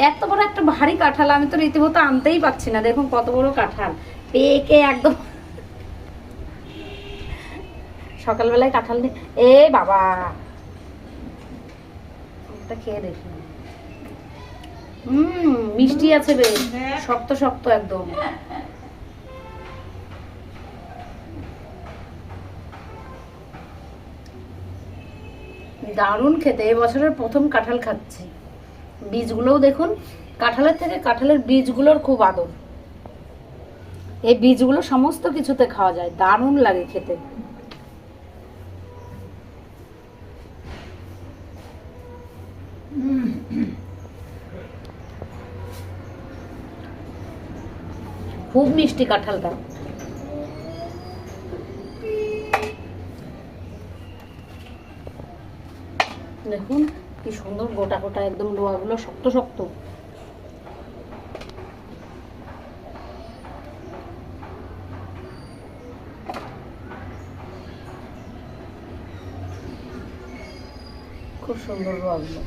এত বড় একটা ভারী কাঁঠাল আমি তো রীতিমতো আনতেই পাচ্ছি না। দেখুন কত বড় কাঁঠাল, পেকে একদম। সকালবেলায় কাঁঠাল নিয়ে এ বাবা, এটা খেয়ে দেখি। মিষ্টি আছে বেশ, শক্ত শক্ত একদম। দারুণ খেতে। এবছরের প্রথম কাঁঠাল খাচ্ছি। বীজগুলোও দেখুন, কাঁঠালের থেকে কাঁঠালের বীজগুলোর খুব আদর। এই বীজগুলো সমস্ত কিছুতে খাওয়া যায়, দারুণ লাগে খেতে। খুব মিষ্টি কাঁঠালটা। দেখুন কি সুন্দর গোটা গোটা একদম, লোয়াগুলো শক্ত শক্ত। খুব সুন্দর লোয়াগুলো।